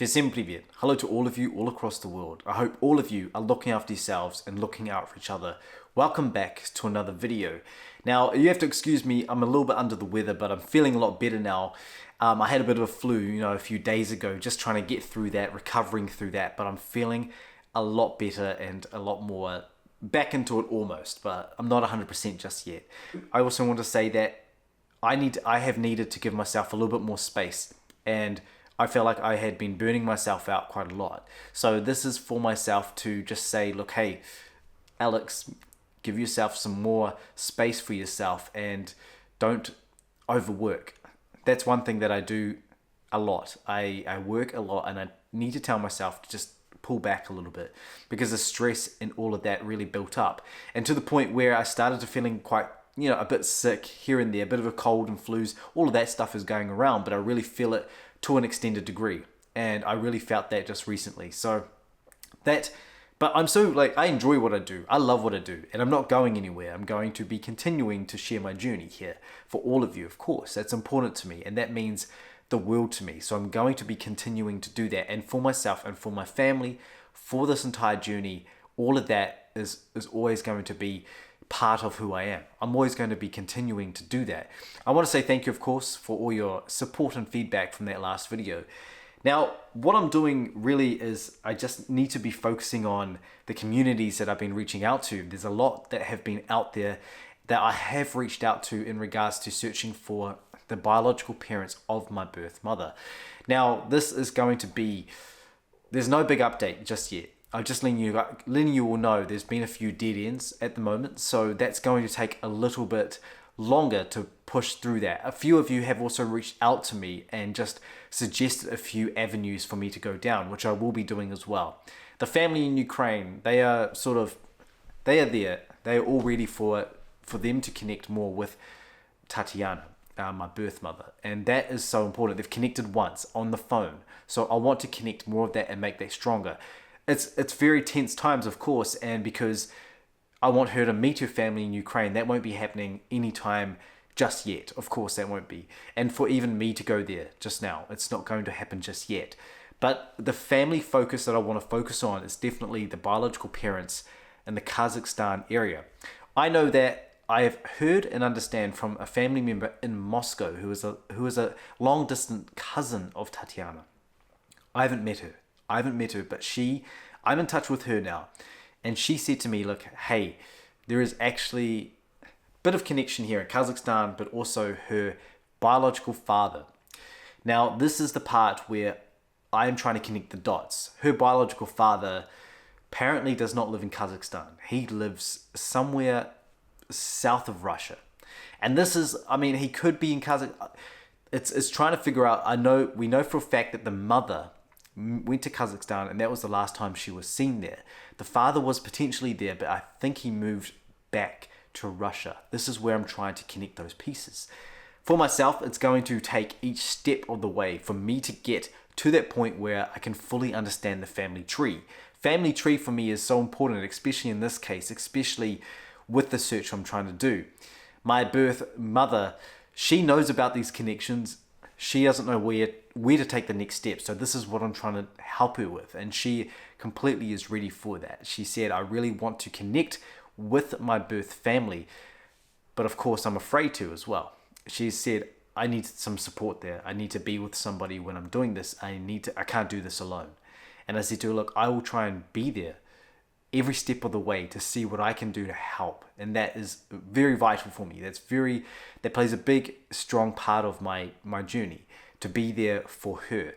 Всем привет. Hello to all of you all across the world. I hope all of you are looking after yourselves and looking out for each other. Welcome back to another video. Now, you have to excuse me, I'm a little bit under the weather, but I'm feeling a lot better now. I had a bit of a flu, a few days ago, just trying to get through that, recovering through that, but I'm feeling a lot better and a lot more back into it almost, but I'm not 100% just yet. I also want to say that I have needed to give myself a little bit more space, and I felt like I had been burning myself out quite a lot. So this is for myself to just say, look, hey, Alex, give yourself some more space for yourself and don't overwork. That's one thing that I do a lot. I work a lot and I need to tell myself to just pull back a little bit because the stress and all of that really built up. And to the point where I started to feeling quite a bit sick here and there, a bit of a cold and flus, all of that stuff is going around, but I really feel it to an extended degree. And I really felt that just recently. But I'm I enjoy what I do. I love what I do, and I'm not going anywhere. I'm going to be continuing to share my journey here for all of you, of course. That's important to me, and that means the world to me. So I'm going to be continuing to do that. And for myself and for my family, for this entire journey, all of that is always going to be part of who I am. I'm always going to be continuing to do that. I want to say thank you, of course, for all your support and feedback from that last video. Now, what I'm doing really is I just need to be focusing on the communities that I've been reaching out to. There's a lot that have been out there that I have reached out to in regards to searching for the biological parents of my birth mother. Now, this is going to be, there's no big update just yet. I'm just letting you all know there's been a few dead ends at the moment, so that's going to take a little bit longer to push through that. A few of you have also reached out to me and just suggested a few avenues for me to go down, which I will be doing as well. The family in Ukraine, they are there. They are all ready for them to connect more with Tatiana, my birth mother, and that is so important. They've connected once on the phone, so I want to connect more of that and make that stronger. It's very tense times, of course, and because I want her to meet her family in Ukraine, that won't be happening anytime just yet. Of course, that won't be. And for even me to go there just now, it's not going to happen just yet. But the family focus that I want to focus on is definitely the biological parents in the Kazakhstan area. I know that I have heard and understand from a family member in Moscow who is a long-distance cousin of Tatiana. I haven't met her, but I'm in touch with her now. And she said to me, look, hey, there is actually a bit of connection here in Kazakhstan, but also her biological father. Now, this is the part where I am trying to connect the dots. Her biological father apparently does not live in Kazakhstan. He lives somewhere south of Russia. And this is, he could be in Kazakhstan. It's trying to figure out, we know for a fact that the mother went to Kazakhstan, and that was the last time she was seen there. The father was potentially there, but I think he moved back to Russia. This is where I'm trying to connect those pieces. For myself, it's going to take each step of the way for me to get to that point where I can fully understand the family tree. Family tree for me is so important, especially in this case, especially with the search I'm trying to do. My birth mother, she knows about these connections. She doesn't know where to take the next step. So this is what I'm trying to help her with. And she completely is ready for that. She said, I really want to connect with my birth family, but of course I'm afraid to as well. She said, I need some support there. I need to be with somebody when I'm doing this. I can't do this alone. And I said to her, look, I will try and be there every step of the way to see what I can do to help. And that is very vital for me. That plays a big, strong part of my journey, to be there for her.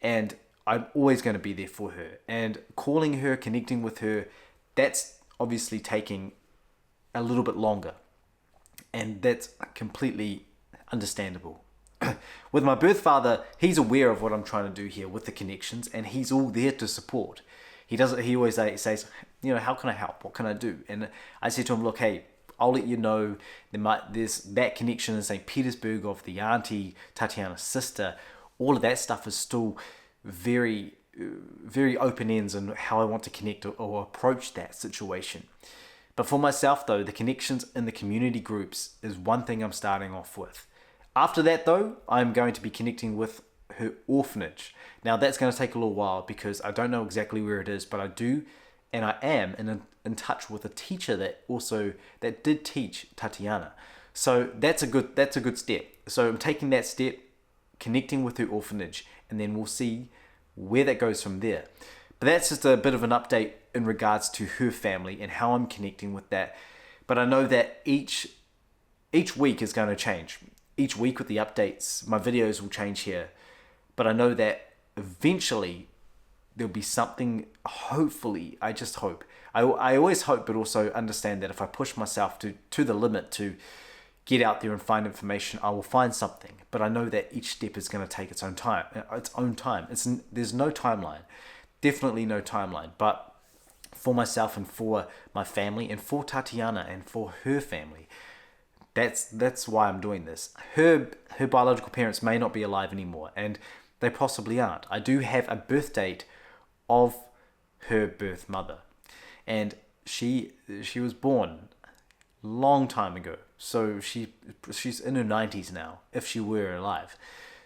And I'm always going to be there for her. And calling her, connecting with her, that's obviously taking a little bit longer. And that's completely understandable. With my birth father, he's aware of what I'm trying to do here with the connections, and he's all there to support. He always says, how can I help? What can I do? And I said to him, look, hey, I'll let you know there's that connection in St. Petersburg of the auntie, Tatiana's sister. All of that stuff is still very, very open ends in how I want to connect or approach that situation. But for myself, though, the connections in the community groups is one thing I'm starting off with. After that, though, I'm going to be connecting with her orphanage. Now that's going to take a little while because I don't know exactly where it is, but I do, and I am in touch with a teacher that did teach Tatiana. So that's a good step. So I'm taking that step, connecting with her orphanage, and then we'll see where that goes from there. But that's just a bit of an update in regards to her family and how I'm connecting with that. But I know that each week is going to change. Each week with the updates, my videos will change here. But I know that eventually there'll be something, hopefully, I just hope. I always hope, but also understand that if I push myself to the limit to get out there and find information, I will find something. But I know that each step is going to take its own time. There's no timeline. Definitely no timeline. But for myself and for my family and for Tatiana and for her family, that's why I'm doing this. Her biological parents may not be alive anymore, and they possibly aren't. I do have a birth date of her birth mother, and she was born long time ago. So she's in her 90s now, if she were alive,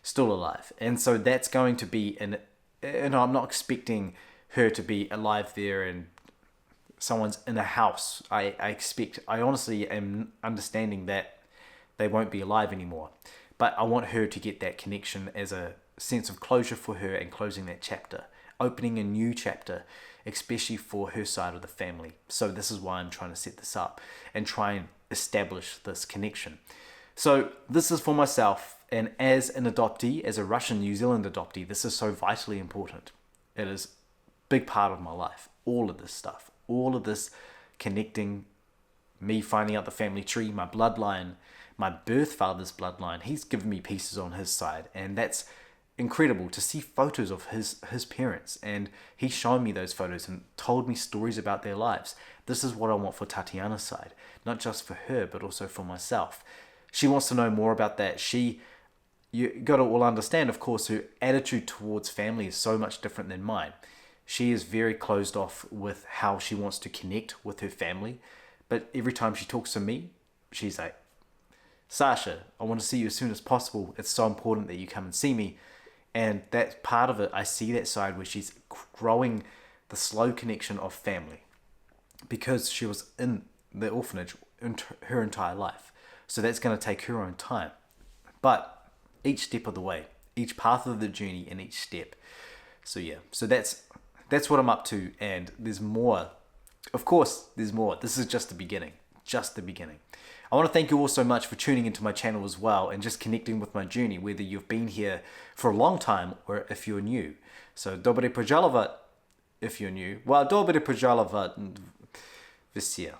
still alive. And so that's going to be I'm not expecting her to be alive there and someone's in a house. I honestly am understanding that they won't be alive anymore. But I want her to get that connection as a sense of closure for her and closing that chapter, opening a new chapter, especially for her side of the family. So this is why I'm trying to set this up and try and establish this connection. So this is for myself, and as an adoptee, as a Russian New Zealand adoptee, this is so vitally important. It is a big part of my life. All of this stuff, all of this connecting, me finding out the family tree, my bloodline, my birth father's bloodline. He's given me pieces on his side, and that's incredible to see photos of his parents, and he's shown me those photos and told me stories about their lives. This is what I want for Tatiana's side, not just for her but also for myself. She wants to know more about that. You got to all understand, of course, her attitude towards family is so much different than mine. She is very closed off with how she wants to connect with her family, but every time she talks to me, she's like, Sasha, I want to see you as soon as possible. It's so important that you come and see me. And that's part of it. I see that side where she's growing the slow connection of family because she was in the orphanage her entire life. So that's going to take her own time. But each step of the way, each path of the journey and each step. So yeah, so that's what I'm up to, and there's more. Of course, there's more. This is just the beginning. Just the beginning. I want to thank you all so much for tuning into my channel as well and just connecting with my journey, whether you've been here for a long time or if you're new. So, Dobry Pojalovat if you're new. Well, Dobry Pojalovat Visia.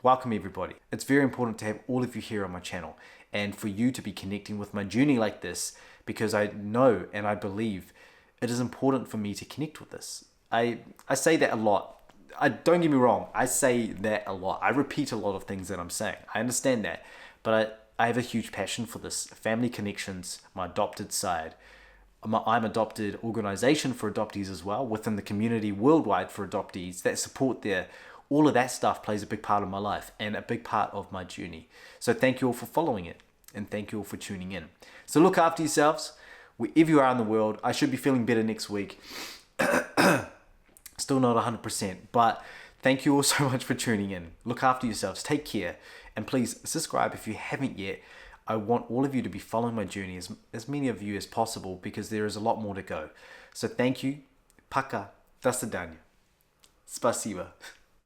Welcome everybody. It's very important to have all of you here on my channel and for you to be connecting with my journey like this, because I know and I believe it is important for me to connect with this. I say that a lot. Don't get me wrong, I say that a lot. I repeat a lot of things that I'm saying. I understand that. But I have a huge passion for this. Family connections, my adopted side. I'm adopted organization for adoptees as well, within the community worldwide for adoptees, that support there. All of that stuff plays a big part of my life and a big part of my journey. So thank you all for following it, and thank you all for tuning in. So look after yourselves, wherever you are in the world. I should be feeling better next week. Still not 100%, but thank you all so much for tuning in. Look after yourselves, take care, and please subscribe if you haven't yet. I want all of you to be following my journey, as many of you as possible, because there is a lot more to go. So thank you. Пока. До свидания. Спасибо.